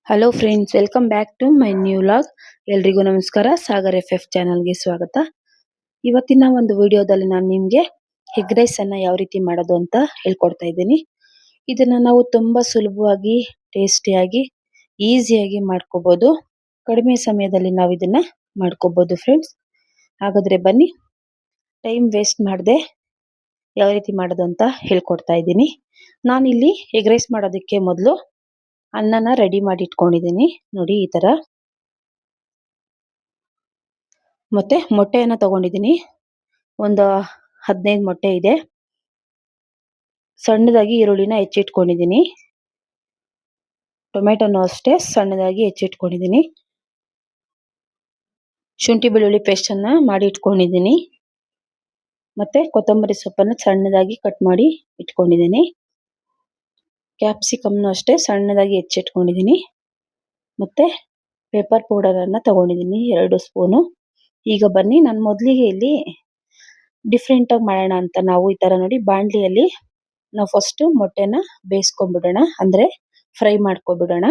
Hello friends, welcome back to my new vlog. ಎಲ್ರಿಗೂ ನಮಸ್ಕಾರ. Sagar FF ಚಾನಲ್ಗೆ ಸ್ವಾಗತ. ಇವತ್ತಿನ ಒಂದು ವಿಡಿಯೋದಲ್ಲಿ ನಾನು ನಿಮಗೆ ಎಗ್ ರೈಸ್ ಅನ್ನ ಯಾವ ರೀತಿ ಮಾಡೋದು ಅಂತ ಹೇಳ್ಕೊಡ್ತಾ ಇದ್ದೀನಿ. ಇದನ್ನ ನಾವು ತುಂಬಾ ಸುಲಭವಾಗಿ, ಟೇಸ್ಟಿಯಾಗಿ, ಈಸಿಯಾಗಿ ಮಾಡ್ಕೋಬಹುದು. ಕಡಿಮೆ ಸಮಯದಲ್ಲಿ ನಾವು ಇದನ್ನ ಮಾಡ್ಕೋಬಹುದು ಫ್ರೆಂಡ್ಸ್. ಹಾಗಾದ್ರೆ ಬನ್ನಿ, ಟೈಮ್ ವೇಸ್ಟ್ ಮಾಡದೆ ಯಾವ ರೀತಿ ಮಾಡೋದು ಅಂತ ಹೇಳ್ಕೊಡ್ತಾ ಇದ್ದೀನಿ. ನಾನಿಲ್ಲಿ ಎಗ್ ರೈಸ್ ಮಾಡೋದಕ್ಕೆ ಮೊದಲು ಅನ್ನನ ರೆಡಿ ಮಾಡಿ ಇಟ್ಕೊಂಡಿದ್ದೀನಿ. ನೋಡಿ, ಈ ತರ. ಮತ್ತೆ ಮೊಟ್ಟೆಯನ್ನ ತಗೊಂಡಿದ್ದೀನಿ. ಒಂದು 15 ಮೊಟ್ಟೆ ಇದೆ. ಸಣ್ಣದಾಗಿ ಈರುಳ್ಳಿನ ಹೆಚ್ಚಿಟ್ಕೊಂಡಿದ್ದೀನಿ. ಟೊಮೆಟೊನು ಅಷ್ಟೇ ಸಣ್ಣದಾಗಿ ಹೆಚ್ಚಿಟ್ಕೊಂಡಿದ್ದೀನಿ. ಶುಂಠಿ ಬೆಳ್ಳುಳ್ಳಿ ಪೇಸ್ಟ್ ಅನ್ನ ಮಾಡಿ ಇಟ್ಕೊಂಡಿದ್ದೀನಿ. ಮತ್ತೆ ಕೊತ್ತಂಬರಿ ಸೊಪ್ಪನ್ನು ಸಣ್ಣದಾಗಿ ಕಟ್ ಮಾಡಿ ಇಟ್ಕೊಂಡಿದ್ದೀನಿ. ಕ್ಯಾಪ್ಸಿಕಮ್ನು ಅಷ್ಟೇ ಸಣ್ಣದಾಗಿ ಹೆಚ್ಚಿಟ್ಕೊಂಡಿದ್ದೀನಿ. ಮತ್ತೆ ಪೆಪ್ಪರ್ ಪೌಡರ್ ಅನ್ನ ತಗೊಂಡಿದ್ದೀನಿ 2 ಸ್ಪೂನು. ಈಗ ಬನ್ನಿ, ನಾನು ಮೊದಲಿಗೆ ಇಲ್ಲಿ ಡಿಫ್ರೆಂಟ್ ಆಗಿ ಮಾಡೋಣ ಅಂತ ನಾವು ಈ ತರ ನೋಡಿ ಬಾಣಲಿಯಲ್ಲಿ ನಾವು ಫಸ್ಟ್ ಮೊಟ್ಟೆನ ಬೇಯಿಸ್ಕೊಂಡ್ಬಿಡೋಣ, ಅಂದ್ರೆ ಫ್ರೈ ಮಾಡ್ಕೊಬಿಡೋಣ.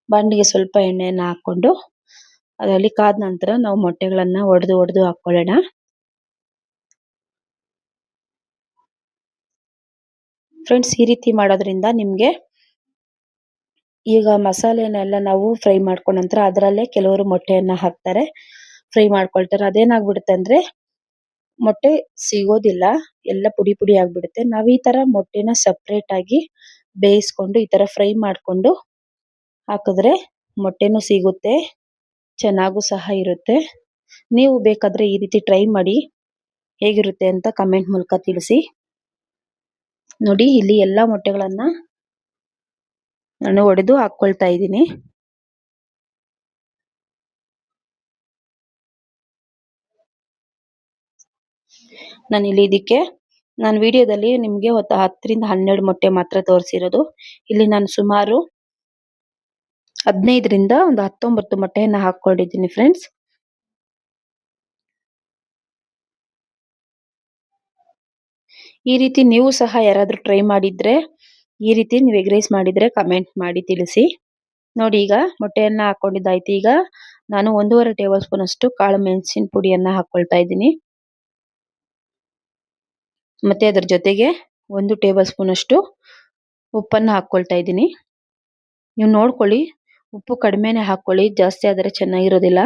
ಬಾಣಲಿಗೆ ಸ್ವಲ್ಪ ಎಣ್ಣೆಯನ್ನ ಹಾಕೊಂಡು ಅದರಲ್ಲಿ ಕಾದ ನಂತರ ನಾವು ಮೊಟ್ಟೆಗಳನ್ನ ಒಡೆದು ಹಾಕೊಳ್ಳೋಣ. ಫ್ರೆಂಡ್ಸ್, ಈ ರೀತಿ ಮಾಡೋದ್ರಿಂದ ನಿಮ್ಗೆ ಈಗ ಮಸಾಲೆನೆಲ್ಲ ನಾವು ಫ್ರೈ ಮಾಡ್ಕೊಂಡ ನಂತರ ಅದರಲ್ಲೇ ಕೆಲವರು ಮೊಟ್ಟೆಯನ್ನ ಹಾಕ್ತಾರೆ, ಫ್ರೈ ಮಾಡ್ಕೊಳ್ತಾರೆ. ಅದೇನಾಗ್ಬಿಡುತ್ತೆ ಅಂದ್ರೆ ಮೊಟ್ಟೆ ಸಿಗೋದಿಲ್ಲ, ಎಲ್ಲ ಪುಡಿ ಪುಡಿ ಆಗ್ಬಿಡುತ್ತೆ. ನಾವ್ ಈ ತರ ಮೊಟ್ಟೆನ ಸಪ್ರೇಟ್ ಆಗಿ ಬೇಯಿಸ್ಕೊಂಡು ಈ ತರ ಫ್ರೈ ಮಾಡ್ಕೊಂಡು ಹಾಕಿದ್ರೆ ಮೊಟ್ಟೆನೂ ಸಿಗುತ್ತೆ, ಚೆನ್ನಾಗೂ ಸಹ ಇರುತ್ತೆ. ನೀವು ಬೇಕಾದ್ರೆ ಈ ರೀತಿ ಟ್ರೈ ಮಾಡಿ, ಹೇಗಿರುತ್ತೆ ಅಂತ ಕಮೆಂಟ್ ಮೂಲಕ ತಿಳಿಸಿ. ನೋಡಿ, ಇಲ್ಲಿ ಎಲ್ಲಾ ಮೊಟ್ಟೆಗಳನ್ನ ನಾನು ಒಡೆದು ಹಾಕೊಳ್ತಾ ಇದ್ದೀನಿ. ನಾನಿಲ್ಲಿ ಇದಕ್ಕೆ ನಾನು ವಿಡಿಯೋದಲ್ಲಿ ನಿಮ್ಗೆ 10 ರಿಂದ 12 ಮೊಟ್ಟೆ ಮಾತ್ರ ತೋರಿಸಿರೋದು. ಇಲ್ಲಿ ನಾನು ಸುಮಾರು 15 ರಿಂದ ಒಂದು 19 ಮೊಟ್ಟೆಯನ್ನ ಹಾಕೊಂಡಿದ್ದೀನಿ ಫ್ರೆಂಡ್ಸ್. ಈ ರೀತಿ ನೀವು ಸಹ ಯಾರಾದ್ರೂ ಟ್ರೈ ಮಾಡಿದ್ರೆ, ಈ ರೀತಿ ನೀವು ಎಗ್ ರೈಸ್ ಮಾಡಿದ್ರೆ ಕಮೆಂಟ್ ಮಾಡಿ ತಿಳಿಸಿ. ನೋಡಿ, ಈಗ ಮೊಟ್ಟೆಯನ್ನ ಹಾಕೊಂಡಿದ್ದಾಯ್ತು. ಈಗ ನಾನು 1.5 ಟೇಬಲ್ ಸ್ಪೂನ್ ಅಷ್ಟು ಕಾಳು ಮೆಣಸಿನ ಪುಡಿಯನ್ನ ಹಾಕೊಳ್ತಾ ಇದ್ದೀನಿ. ಮತ್ತೆ ಅದರ ಜೊತೆಗೆ 1 ಟೇಬಲ್ ಸ್ಪೂನ್ ಅಷ್ಟು ಉಪ್ಪನ್ನ ಹಾಕೊಳ್ತಾ ಇದ್ದೀನಿ. ನೀವು ನೋಡ್ಕೊಳ್ಳಿ, ಉಪ್ಪು ಕಡಿಮೆನೆ ಹಾಕೊಳ್ಳಿ, ಜಾಸ್ತಿ ಆದರೆ ಚೆನ್ನಾಗಿರೋದಿಲ್ಲ.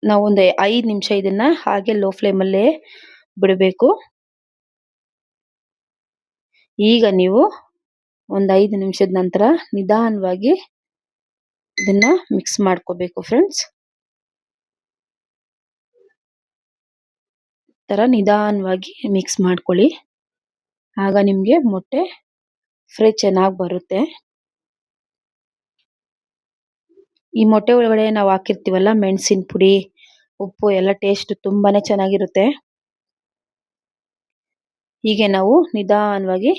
ನಾವು ಒಂದು 5 ನಿಮಿಷ ಇದನ್ನ ಹಾಗೆ ಲೋ ಫ್ಲೇಮಲ್ಲೇ ಬಿಡಬೇಕು. ಈಗ ನೀವು ಒಂದು 5 ನಿಮಿಷದ ನಂತರ ನಿಧಾನವಾಗಿ ಇದನ್ನ ಮಿಕ್ಸ್ ಮಾಡ್ಕೋಬೇಕು ಫ್ರೆಂಡ್ಸ್. ತರ ನಿಧಾನವಾಗಿ ಮಿಕ್ಸ್ ಮಾಡ್ಕೊಳ್ಳಿ, ಆಗ ನಿಮ್ಗೆ ಮೊಟ್ಟೆ ಫ್ರೈ ಚೆನ್ನಾಗಿ ಬರುತ್ತೆ. ಈ ಮೊಟ್ಟೆ ಒಳಗಡೆ ನಾವು ಹಾಕಿರ್ತೀವಲ್ಲ ಮೆಣಸಿನ ಪುಡಿ, ಉಪ್ಪು ಎಲ್ಲ ಟೇಸ್ಟ್ ತುಂಬಾನೇ ಚೆನ್ನಾಗಿರುತ್ತೆ. ಹೀಗೆ ನಾವು ನಿಧಾನವಾಗಿ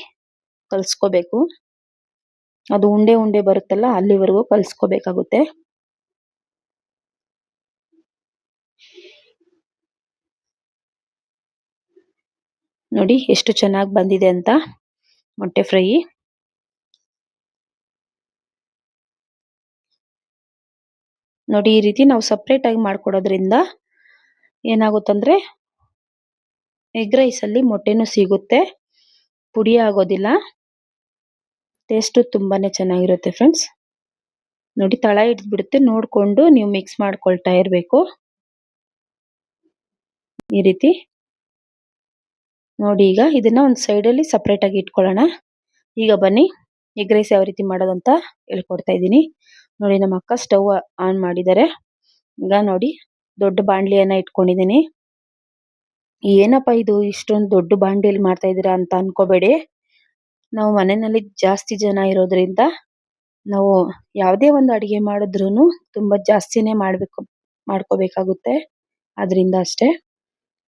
ಕಲ್ಸ್ಕೋಬೇಕು. ಅದು ಉಂಡೆ ಉಂಡೆ ಬರುತ್ತಲ್ಲ, ಅಲ್ಲಿವರೆಗೂ ಕಲ್ಸ್ಕೋಬೇಕಾಗುತ್ತೆ. ನೋಡಿ ಎಷ್ಟು ಚೆನ್ನಾಗಿ ಬಂದಿದೆ ಅಂತ ಮೊಟ್ಟೆ ಫ್ರೈ. ನೋಡಿ, ಈ ರೀತಿ ನಾವು ಸಪ್ರೇಟ್ ಆಗಿ ಮಾಡ್ಕೊಡೋದ್ರಿಂದ ಏನಾಗುತ್ತಂದ್ರೆ ಎಗ್ ರೈಸ್ ಅಲ್ಲಿ ಮೊಟ್ಟೆನೂ ಸಿಗುತ್ತೆ, ಪುಡಿ ಆಗೋದಿಲ್ಲ, ಟೇಸ್ಟ್ ತುಂಬಾನೇ ಚೆನ್ನಾಗಿರುತ್ತೆ ಫ್ರೆಂಡ್ಸ್. ನೋಡಿ, ತಳ ಹಿಡಿದ್ಬಿಡುತ್ತೆ, ನೋಡ್ಕೊಂಡು ನೀವು ಮಿಕ್ಸ್ ಮಾಡ್ಕೊಳ್ತಾ ಇರಬೇಕು. ಈ ರೀತಿ ನೋಡಿ, ಈಗ ಇದನ್ನ ಒಂದು ಸೈಡಲ್ಲಿ ಸಪ್ರೇಟ್ ಆಗಿ ಇಟ್ಕೊಳ್ಳೋಣ. ಈಗ ಬನ್ನಿ, ಎಗ್ ರೈಸ್ ಯಾವ ರೀತಿ ಮಾಡೋದಂತ ಹೇಳ್ಕೊಡ್ತಾ ಇದ್ದೀನಿ. ನೋಡಿ, ನಮ್ಮ ಅಕ್ಕ ಸ್ಟವ್ ಆನ್ ಮಾಡಿದ್ದಾರೆ. ಈಗ ನೋಡಿ, ದೊಡ್ಡ ಬಾಣಲಿಯನ್ನ ಇಟ್ಕೊಂಡಿದ್ದೀನಿ. ಏನಪ್ಪ ಇದು ಇಷ್ಟೊಂದು ದೊಡ್ಡ ಬಾಣಲಿಯಲ್ಲಿ ಮಾಡ್ತಾ ಇದ್ದೀರಾ ಅಂತ ಅನ್ಕೋಬೇಡಿ. ನಾವು ಮನೆಯಲ್ಲಿ ಜಾಸ್ತಿ ಜನ ಇರೋದ್ರಿಂದ ನಾವು ಯಾವುದೇ ಒಂದು ಅಡಿಗೆ ಮಾಡಿದ್ರು ತುಂಬಾ ಜಾಸ್ತಿನೇ ಮಾಡ್ಕೋಬೇಕಾಗುತ್ತೆ. ಅದರಿಂದ ಅಷ್ಟೇ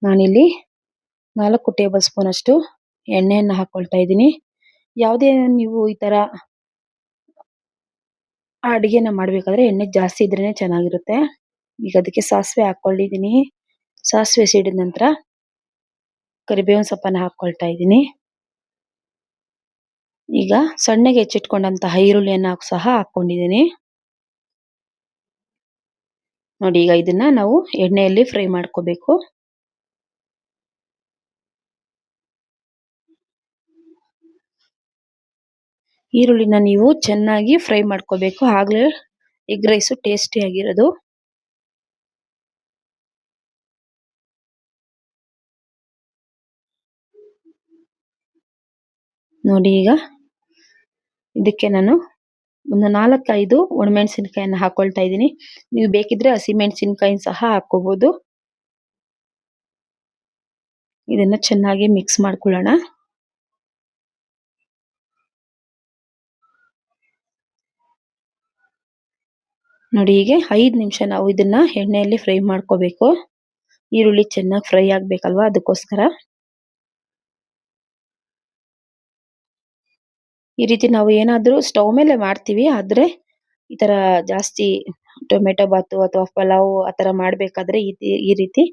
ನಾನಿಲ್ಲಿ 4 ಟೇಬಲ್ ಸ್ಪೂನ್ ಅಷ್ಟು ಎಣ್ಣೆಯನ್ನು ಹಾಕೊಳ್ತಾ ಇದ್ದೀನಿ. ಯಾವುದೇ ನೀವು ಈ ತರ ಅಡಿಗೆನ ಮಾಡ್ಬೇಕಾದ್ರೆ ಎಣ್ಣೆ ಜಾಸ್ತಿ ಇದ್ರೇನೆ ಚೆನ್ನಾಗಿರುತ್ತೆ. ಈಗ ಅದಕ್ಕೆ ಸಾಸಿವೆ ಹಾಕೊಂಡಿದ್ದೀನಿ. ಸಾಸಿವೆ ಸಿಡಿದ ನಂತರ ಕರಿಬೇವಿನ ಸೊಪ್ಪನ್ನ ಹಾಕೊಳ್ತಾ ಇದ್ದೀನಿ. ಈಗ ಸಣ್ಣಗೆ ಹೆಚ್ಚಿಟ್ಕೊಂಡಂತಹ ಈರುಳ್ಳಿಯನ್ನು ಸಹ ಹಾಕೊಂಡಿದ್ದೀನಿ. ನೋಡಿ, ಈಗ ಇದನ್ನ ನಾವು ಎಣ್ಣೆಯಲ್ಲಿ ಫ್ರೈ ಮಾಡ್ಕೋಬೇಕು. ಈರುಳ್ಳಿನ ನೀವು ಚೆನ್ನಾಗಿ ಫ್ರೈ ಮಾಡ್ಕೋಬೇಕು, ಆಗ್ಲೇ ಎಗ್ ರೈಸು ಟೇಸ್ಟಿ ಆಗಿರೋದು. ನೋಡಿ, ಈಗ ಇದಕ್ಕೆ ನಾನು ಒಂದು 4-5 ಒಣಮೆಣಸಿನಕಾಯಿಯನ್ನು ಹಾಕೊಳ್ತಾ ಇದ್ದೀನಿ. ನೀವು ಬೇಕಿದ್ರೆ ಹಸಿಮೆಣಸಿನಕಾಯಿ ಸಹ ಹಾಕೋಬಹುದು. ಇದನ್ನ ಚೆನ್ನಾಗಿ ಮಿಕ್ಸ್ ಮಾಡ್ಕೊಳ್ಳೋಣ. ನೋಡಿ, ಹೀಗೆ 5 ನಿಮಿಷ ನಾವು ಇದನ್ನ ಎಣ್ಣೆಯಲ್ಲಿ ಫ್ರೈ ಮಾಡ್ಕೋಬೇಕು. ಈರುಳ್ಳಿ ಚೆನ್ನಾಗಿ ಫ್ರೈ ಆಗ್ಬೇಕಲ್ವಾ, ಅದಕ್ಕೋಸ್ಕರ. ಈ ರೀತಿ ನಾವು ಏನಾದ್ರೂ ಸ್ಟವ್ ಮೇಲೆ ಮಾಡ್ತೀವಿ, ಆದ್ರೆ ಈ ತರ ಜಾಸ್ತಿ ಟೊಮೆಟೊ ಬಾತು ಅಥವಾ ಪಲಾವ್ ಆತರ ಮಾಡ್ಬೇಕಾದ್ರೆ ಈ ರೀತಿ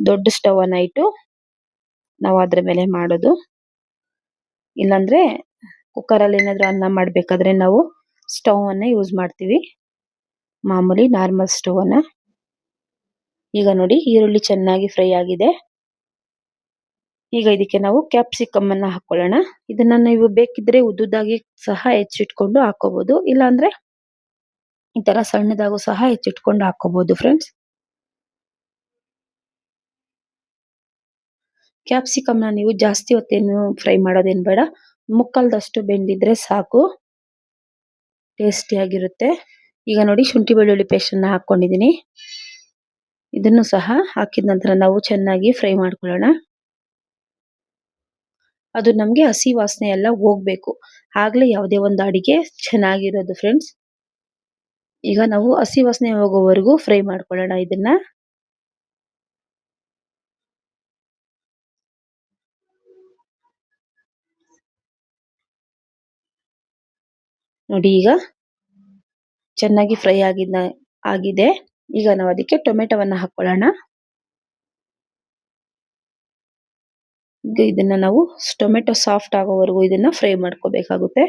ದೊಡ್ಡ ಸ್ಟವ್ ಅನ್ನ ಇಟ್ಟು ನಾವು ಅದ್ರ ಮೇಲೆ ಮಾಡೋದು. ಇಲ್ಲಾಂದ್ರೆ ಕುಕ್ಕರ್ ಅಲ್ಲಿ ಏನಾದ್ರೂ ಅನ್ನ ಮಾಡ್ಬೇಕಾದ್ರೆ ನಾವು ಸ್ಟವ್ ಅನ್ನ ಯೂಸ್ ಮಾಡ್ತೀವಿ, ಮಾಮೂಲಿ ನಾರ್ಮಲ್ ಸ್ಟವ್ ಅನ್ನ. ಈಗ ನೋಡಿ, ಈರುಳ್ಳಿ ಚೆನ್ನಾಗಿ ಫ್ರೈ ಆಗಿದೆ. ಈಗ ಇದಕ್ಕೆ ನಾವು ಕ್ಯಾಪ್ಸಿಕಮ್ ಅನ್ನ ಹಾಕೊಳ್ಳೋಣ. ಇದನ್ನ ನೀವು ಬೇಕಿದ್ರೆ ಉದ್ದುದಾಗಿ ಸಹ ಹೆಚ್ಚಿಟ್ಕೊಂಡು ಹಾಕೋಬಹುದು, ಇಲ್ಲಾಂದ್ರೆ ಈ ತರ ಸಣ್ಣದಾಗೂ ಸಹ ಹೆಚ್ಚಿಟ್ಕೊಂಡು ಹಾಕೋಬಹುದು ಫ್ರೆಂಡ್ಸ್. ಕ್ಯಾಪ್ಸಿಕಮ್ ನ ನೀವು ಜಾಸ್ತಿ ಹೊತ್ತೇನು ಫ್ರೈ ಮಾಡೋದೇನ್ ಬೇಡ, ಮುಕ್ಕಲ್ದಷ್ಟು ಬೆಂದಿದ್ರೆ ಸಾಕು, ಟೇಸ್ಟಿ ಆಗಿರುತ್ತೆ. ಈಗ ನೋಡಿ, ಶುಂಠಿ ಬೆಳ್ಳುಳ್ಳಿ ಪೇಸ್ಟ್ ಅನ್ನ ಹಾಕೊಂಡಿದ್ದೀನಿ. ಇದನ್ನು ಸಹ ಹಾಕಿದ ನಂತರ ನಾವು ಚೆನ್ನಾಗಿ ಫ್ರೈ ಮಾಡ್ಕೊಳ್ಳೋಣ. ಅದು ನಮ್ಗೆ ಹಸಿ ವಾಸನೆ ಎಲ್ಲ ಹೋಗ್ಬೇಕು, ಆಗ್ಲೇ ಯಾವುದೇ ಒಂದು ಅಡಿಗೆ ಚೆನ್ನಾಗಿರೋದು ಫ್ರೆಂಡ್ಸ್. ಈಗ ನಾವು ಹಸಿ ವಾಸನೆ ಹೋಗೋವರೆಗೂ ಫ್ರೈ ಮಾಡ್ಕೊಳ್ಳೋಣ ಇದನ್ನ. ನೋಡಿ, ಈಗ ಚೆನ್ನಾಗಿ ಫ್ರೈ ಆಗಿದೆ. ಈಗ ನಾವು ಅದಕ್ಕೆ ಟೊಮೆಟೊವನ್ನ ಹಾಕೊಳ್ಳೋಣ. ಇದನ್ನ ನಾವು ಟೊಮೆಟೊ ಸಾಫ್ಟ್ ಆಗೋವರೆಗೂ ಇದನ್ನ ಫ್ರೈ ಮಾಡ್ಕೋಬೇಕಾಗುತ್ತೆ.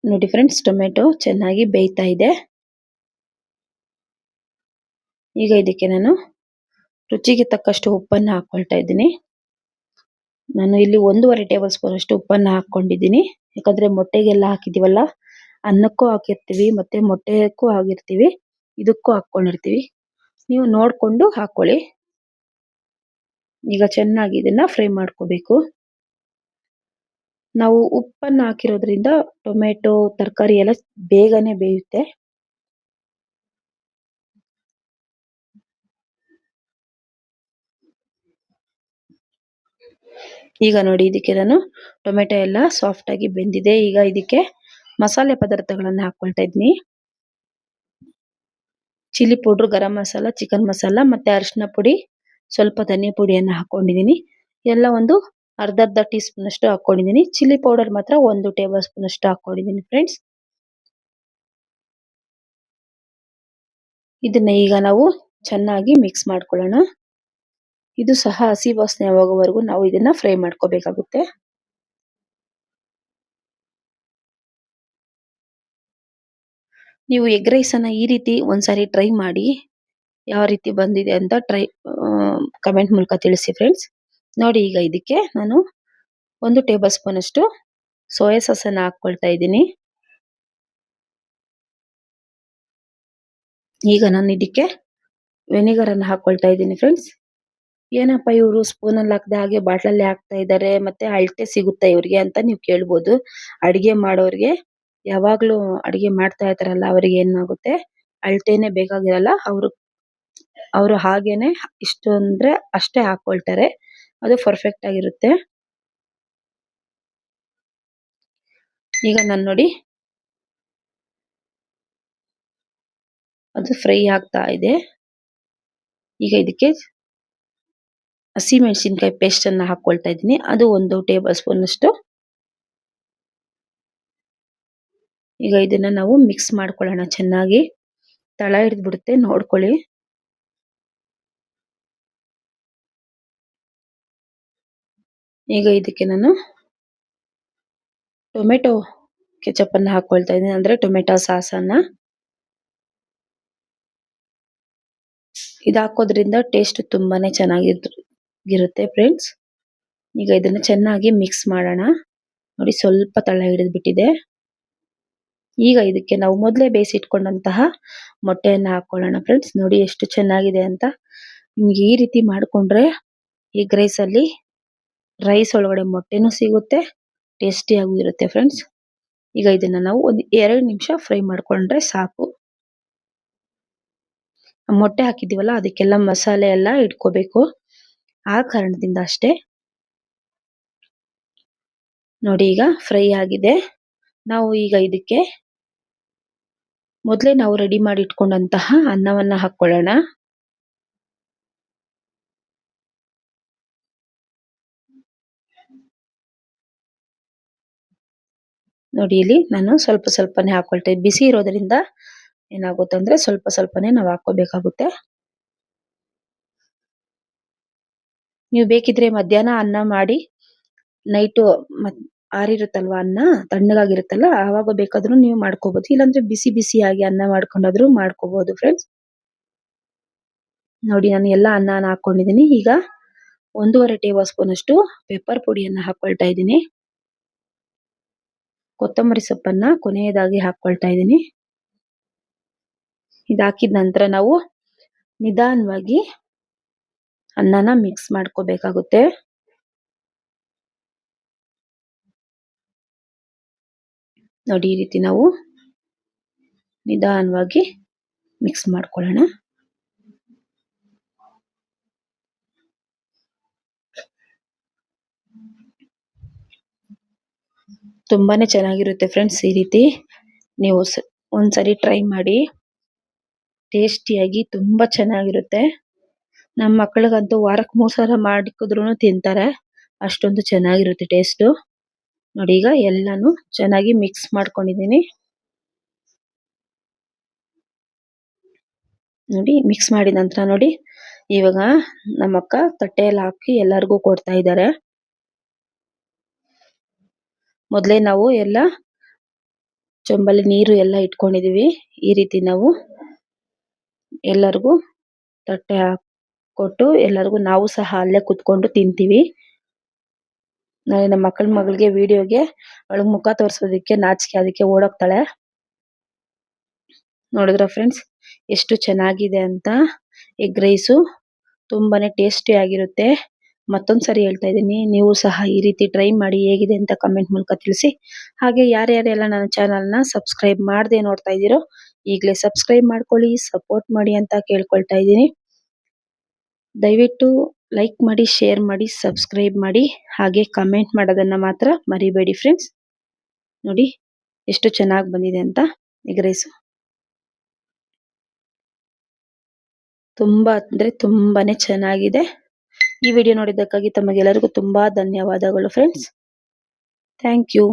ನೋಡಿ ಫ್ರೆಂಡ್ಸ್, ಟೊಮೆಟೊ ಚೆನ್ನಾಗಿ ಬೇಯ್ತಾ ಇದೆ. ಈಗ ಇದಕ್ಕೆ ನಾನು ರುಚಿಗೆ ತಕ್ಕಷ್ಟು ಉಪ್ಪನ್ನು ಹಾಕೊಳ್ತಾ ಇದ್ದೀನಿ. ನಾನು ಇಲ್ಲಿ 1.5 ಟೇಬಲ್ ಸ್ಪೂನ್ ಅಷ್ಟು ಉಪ್ಪನ್ನು ಹಾಕೊಂಡಿದ್ದೀನಿ. ಯಾಕಂದ್ರೆ ಮೊಟ್ಟೆಗೆಲ್ಲ ಹಾಕಿದೀವಲ್ಲ, ಅನ್ನಕ್ಕೂ ಹಾಕಿರ್ತೀವಿ ಮತ್ತೆ ಮೊಟ್ಟೆಕ್ಕೂ ಹಾಕಿರ್ತೀವಿ, ಇದಕ್ಕೂ ಹಾಕೊಂಡಿರ್ತೀವಿ. ನೀವು ನೋಡ್ಕೊಂಡು ಹಾಕೊಳ್ಳಿ. ಈಗ ಚೆನ್ನಾಗಿ ಇದನ್ನ ಫ್ರೈ ಮಾಡ್ಕೋಬೇಕು. ನಾವು ಉಪ್ಪನ್ನು ಹಾಕಿರೋದ್ರಿಂದ ಟೊಮೆಟೊ ತರಕಾರಿ ಎಲ್ಲ ಬೇಗನೆ ಬೇಯುತ್ತೆ. ಈಗ ನೋಡಿ, ಇದಕ್ಕೆ ನಾನು ಟೊಮೆಟೊ ಎಲ್ಲ ಸಾಫ್ಟ್ ಆಗಿ ಬೆಂದಿದೆ. ಈಗ ಇದಕ್ಕೆ ಮಸಾಲೆ ಪದಾರ್ಥಗಳನ್ನ ಹಾಕೊಳ್ತಾ ಇದ್ದೀನಿ. Chilli powder, garam masala, chicken masala ಮತ್ತೆ ಅರಿಶಿನ ಪುಡಿ, ಸ್ವಲ್ಪ ಧನಿಯಾ ಪುಡಿಯನ್ನು ಹಾಕೊಂಡಿದ್ದೀನಿ. ಎಲ್ಲ ಒಂದು ಅರ್ಧ ಟೀ ಸ್ಪೂನ್ ಅಷ್ಟು ಹಾಕೊಂಡಿದ್ದೀನಿ. ಚಿಲ್ಲಿ ಪೌಡರ್ ಮಾತ್ರ 1 ಟೇಬಲ್ ಸ್ಪೂನ್ ಅಷ್ಟು ಹಾಕೊಂಡಿದ್ದೀನಿ ಫ್ರೆಂಡ್ಸ್. ಇದನ್ನ ಈಗ ನಾವು ಚೆನ್ನಾಗಿ ಮಿಕ್ಸ್ ಮಾಡ್ಕೊಳ್ಳೋಣ. ಇದು ಸಹ ಹಸಿ ವಾಸನೆ ಹೋಗೋವರೆಗೂ ನಾವು ಇದನ್ನ ಫ್ರೈ ಮಾಡ್ಕೋಬೇಕಾಗುತ್ತೆ. ನೀವು ಎಗ್ ರೈಸ್ ಅನ್ನ ಈ ರೀತಿ ಒಂದ್ಸಾರಿ ಟ್ರೈ ಮಾಡಿ, ಯಾವ ರೀತಿ ಬಂದಿದೆ ಅಂತ ಕಮೆಂಟ್ ಮೂಲಕ ತಿಳಿಸಿ ಫ್ರೆಂಡ್ಸ್. ನೋಡಿ, ಈಗ ಇದಕ್ಕೆ ನಾನು 1 ಟೇಬಲ್ ಸ್ಪೂನ್ ಅಷ್ಟು ಸೋಯಾ ಸಾಸ್ ಅನ್ನ ಹಾಕೊಳ್ತಾ ಇದ್ದೀನಿ. ಈಗ ನಾನು ಇದಕ್ಕೆ ವೆನಿಗರ್ ಅನ್ನು ಹಾಕೊಳ್ತಾ ಇದ್ದೀನಿ ಫ್ರೆಂಡ್ಸ್. ಏನಪ್ಪಾ ಇವರು ಸ್ಪೂನ್ ಅಲ್ಲಿ ಹಾಕದೆ ಹಾಗೆ ಬಾಟ್ಲಲ್ಲಿ ಹಾಕ್ತಾ ಇದ್ದಾರೆ, ಮತ್ತೆ ಅಳತೆ ಸಿಗುತ್ತಾ ಇವ್ರಿಗೆ ಅಂತ ನೀವು ಕೇಳ್ಬೋದು. ಅಡಿಗೆ ಮಾಡೋರ್ಗೆ, ಯಾವಾಗ್ಲೂ ಅಡಿಗೆ ಮಾಡ್ತಾ ಇರ್ತಾರಲ್ಲ, ಅವ್ರಿಗೆ ಏನಾಗುತ್ತೆ, ಅಳತೆನೆ ಬೇಕಾಗಿರಲ್ಲ. ಅವರು ಹಾಗೇನೆ ಇಷ್ಟು ಅಂದ್ರೆ ಅಷ್ಟೇ ಹಾಕೊಳ್ತಾರೆ, ಅದು ಪರ್ಫೆಕ್ಟ್ ಆಗಿರುತ್ತೆ. ಈಗ ನಾನು ನೋಡಿ, ಅದು ಫ್ರೈ ಆಗ್ತಾ ಇದೆ. ಈಗ ಇದಕ್ಕೆ ಹಸಿ ಮೆಣಸಿನಕಾಯಿ ಪೇಸ್ಟ್ ಅನ್ನ ಹಾಕೊಳ್ತಾ ಇದ್ದೀನಿ. ಅದು 1 ಟೇಬಲ್ ಸ್ಪೂನ್ ಅಷ್ಟು. ಈಗ ಇದನ್ನ ನಾವು ಮಿಕ್ಸ್ ಮಾಡ್ಕೊಳ್ಳೋಣ ಚೆನ್ನಾಗಿ. ತಳ ಹಿಡಿದ್ಬಿಡುತ್ತೆ ನೋಡ್ಕೊಳ್ಳಿ. ಈಗ ಇದಕ್ಕೆ ನಾನು ಟೊಮೆಟೊ ಕೆಚಪ್ ಅನ್ನ ಹಾಕೊಳ್ತಾ ಇದ್ದೀನಿ, ಅಂದ್ರೆ ಟೊಮೆಟೊ ಸಾಸ್ ಅನ್ನ. ಇದು ಹಾಕೋದ್ರಿಂದ ಟೇಸ್ಟ್ ತುಂಬಾನೇ ಚೆನ್ನಾಗಿರುತ್ತೆ ಫ್ರೆಂಡ್ಸ್. ಈಗ ಇದನ್ನ ಚೆನ್ನಾಗಿ ಮಿಕ್ಸ್ ಮಾಡೋಣ. ನೋಡಿ ಸ್ವಲ್ಪ ತಳ ಹಿಡಿದ್ಬಿಟ್ಟಿದೆ. ಈಗ ಇದಕ್ಕೆ ನಾವು ಮೊದಲೇ ಬೇಯಿಸಿಟ್ಕೊಂಡಂತಹ ಮೊಟ್ಟೆಯನ್ನ ಹಾಕೊಳ್ಳೋಣ ಫ್ರೆಂಡ್ಸ್. ನೋಡಿ ಎಷ್ಟು ಚೆನ್ನಾಗಿದೆ ಅಂತ. ನಿಮ್ಗೆ ಈ ರೀತಿ ಮಾಡ್ಕೊಂಡ್ರೆ ಎಗ್ ರೈಸ್ ಅಲ್ಲಿ ರೈಸ್ ಒಳಗಡೆ ಮೊಟ್ಟೆನೂ ಸಿಗುತ್ತೆ, ಟೇಸ್ಟಿಯಾಗೂ ಇರುತ್ತೆ ಫ್ರೆಂಡ್ಸ್. ಈಗ ಇದನ್ನ ನಾವು ಒಂದು 2 ನಿಮಿಷ ಫ್ರೈ ಮಾಡ್ಕೊಂಡ್ರೆ ಸಾಕು. ಮೊಟ್ಟೆ ಹಾಕಿದೀವಲ್ಲ ಅದಕ್ಕೆಲ್ಲ ಮಸಾಲೆ ಎಲ್ಲ ಇಟ್ಕೋಬೇಕು, ಆ ಕಾರಣದಿಂದ ಅಷ್ಟೇ. ನೋಡಿ ಈಗ ಫ್ರೈ ಆಗಿದೆ. ನಾವು ಈಗ ಇದಕ್ಕೆ ಮೊದಲೇ ನಾವು ರೆಡಿ ಮಾಡಿ ಇಟ್ಕೊಂಡಂತಹ ಅನ್ನವನ್ನ ಹಾಕೊಳ್ಳೋಣ. ನೋಡಿ ಇಲ್ಲಿ ನಾನು ಸ್ವಲ್ಪ ಸ್ವಲ್ಪನೇ ಹಾಕೊಳ್ತೇನೆ. ಬಿಸಿ ಇರೋದ್ರಿಂದ ಏನಾಗುತ್ತೆ ಅಂದ್ರೆ ಸ್ವಲ್ಪ ಸ್ವಲ್ಪನೇ ನಾವು ಹಾಕೋಬೇಕಾಗುತ್ತೆ. ನೀವು ಬೇಕಿದ್ರೆ ಮಧ್ಯಾಹ್ನ ಅನ್ನ ಮಾಡಿ ನೈಟು ಆರಿರುತ್ತಲ್ವಾ ಅನ್ನ, ತಣ್ಣಗಾಗಿರುತ್ತಲ್ಲ, ಆವಾಗ ಬೇಕಾದ್ರೂ ನೀವು ಮಾಡ್ಕೋಬಹುದು. ಇಲ್ಲಾಂದ್ರೆ ಬಿಸಿ ಬಿಸಿಯಾಗಿ ಅನ್ನ ಮಾಡ್ಕೊಂಡಾದ್ರೂ ಮಾಡ್ಕೋಬಹುದು ಫ್ರೆಂಡ್ಸ್. ನೋಡಿ ನಾನು ಎಲ್ಲ ಅನ್ನನ ಹಾಕೊಂಡಿದ್ದೀನಿ. ಈಗ 1.5 ಟೇಬಲ್ ಸ್ಪೂನ್ ಅಷ್ಟು ಪೆಪ್ಪರ್ ಪುಡಿಯನ್ನ ಹಾಕೊಳ್ತಾ ಇದ್ದೀನಿ. ಕೊತ್ತಂಬರಿ ಸೊಪ್ಪನ್ನ ಕೊನೆಯದಾಗಿ ಹಾಕೊಳ್ತಾ ಇದ್ದೀನಿ. ಇದಾಕಿದ ನಂತರ ನಾವು ನಿಧಾನವಾಗಿ ಅನ್ನನ ಮಿಕ್ಸ್ ಮಾಡ್ಕೋಬೇಕಾಗುತ್ತೆ. ನೋಡಿ ಈ ರೀತಿ ನಾವು ನಿಧಾನವಾಗಿ ಮಿಕ್ಸ್ ಮಾಡ್ಕೊಳ್ಳೋಣ. ತುಂಬಾನೇ ಚೆನ್ನಾಗಿರುತ್ತೆ ಫ್ರೆಂಡ್ಸ್. ಈ ರೀತಿ ನೀವು ಒಂದ್ಸರಿ ಟ್ರೈ ಮಾಡಿ, ಟೇಸ್ಟಿಯಾಗಿ ತುಂಬಾ ಚೆನ್ನಾಗಿರುತ್ತೆ. ನಮ್ಮ ಮಕ್ಕಳಿಗಂತೂ ವಾರಕ್ಕೆ 3 ಸಲ ಮಾಡಿಸಿದ್ರು ತಿಂತಾರೆ, ಅಷ್ಟೊಂದು ಚೆನ್ನಾಗಿರುತ್ತೆ ಟೇಸ್ಟು. ನೋಡಿ ಈಗ ಎಲ್ಲಾನು ಚೆನ್ನಾಗಿ ಮಿಕ್ಸ್ ಮಾಡ್ಕೊಂಡಿದ್ದೀನಿ. ನೋಡಿ ಮಿಕ್ಸ್ ಮಾಡಿದ ನಂತರ ನೋಡಿ ಇವಾಗ ನಮ್ಮಕ್ಕ ತಟ್ಟೆಯಲ್ಲಿ ಹಾಕಿ ಎಲ್ಲರಿಗೂ ಕೊಡ್ತಾ ಇದ್ದಾರೆ. ಮೊದಲೇ ನಾವು ಎಲ್ಲ ಚೊಂಬಲ್ಲಿ ನೀರು ಎಲ್ಲ ಇಟ್ಕೊಂಡಿದೀವಿ. ಈ ರೀತಿ ನಾವು ಎಲ್ಲರಿಗೂ ತಟ್ಟೆ ಕೊಟ್ಟು ಎಲ್ಲರಿಗೂ ನಾವು ಸಹ ಅಲ್ಲೇ ಕುತ್ಕೊಂಡು ತಿಂತೀವಿ. ನಾಳೆ ನಮ್ಮ ಮಗಳಿಗೆ ವಿಡಿಯೋಗೆ ಅವಳಿಗೆ ಮುಖ ತೋರಿಸೋದಕ್ಕೆ ನಾಚಿಕೆ, ಅದಕ್ಕೆ ಓಡೋಗ್ತಾಳೆ. ನೋಡಿದ್ರ ಫ್ರೆಂಡ್ಸ್ ಎಷ್ಟು ಚೆನ್ನಾಗಿದೆ ಅಂತ. ಎಗ್ ರೈಸು ತುಂಬಾನೇ ಟೇಸ್ಟಿ ಆಗಿರುತ್ತೆ. ಮತ್ತೊಂದ್ಸರಿ ಹೇಳ್ತಾ ಇದ್ದೀನಿ, ನೀವು ಸಹ ಈ ರೀತಿ ಟ್ರೈ ಮಾಡಿ, ಹೇಗಿದೆ ಅಂತ ಕಮೆಂಟ್ ಮೂಲಕ ತಿಳಿಸಿ. ಹಾಗೆ ಯಾರ್ಯಾರೆಲ್ಲ ನನ್ನ ಚಾನಲ್ನ ಸಬ್ಸ್ಕ್ರೈಬ್ ಮಾಡದೆ ನೋಡ್ತಾ ಇದ್ದೀರೋ ಈಗಲೇ ಸಬ್ಸ್ಕ್ರೈಬ್ ಮಾಡ್ಕೊಳ್ಳಿ, ಸಪೋರ್ಟ್ ಮಾಡಿ ಅಂತ ಕೇಳ್ಕೊಳ್ತಾ ಇದ್ದೀನಿ. ದಯವಿಟ್ಟು ಲೈಕ್ ಮಾಡಿ, ಶೇರ್ ಮಾಡಿ, ಸಬ್ಸ್ಕ್ರೈಬ್ ಮಾಡಿ, ಹಾಗೆ ಕಮೆಂಟ್ ಮಾಡೋದನ್ನ ಮಾತ್ರ ಮರಿಬೇಡಿ ಫ್ರೆಂಡ್ಸ್. ನೋಡಿ ಎಷ್ಟು ಚೆನ್ನಾಗಿ ಬಂದಿದೆ ಅಂತ ಎಗ್ ರೈಸು. ತುಂಬಾ ಅಂದ್ರೆ ತುಂಬಾನೇ ಚೆನ್ನಾಗಿದೆ. ಈ ವಿಡಿಯೋ ನೋಡಿದ್ದಕ್ಕಾಗಿ ತಮಗೆಲ್ಲರಿಗೂ ತುಂಬಾ ಧನ್ಯವಾದಗಳು ಫ್ರೆಂಡ್ಸ್. Thank you.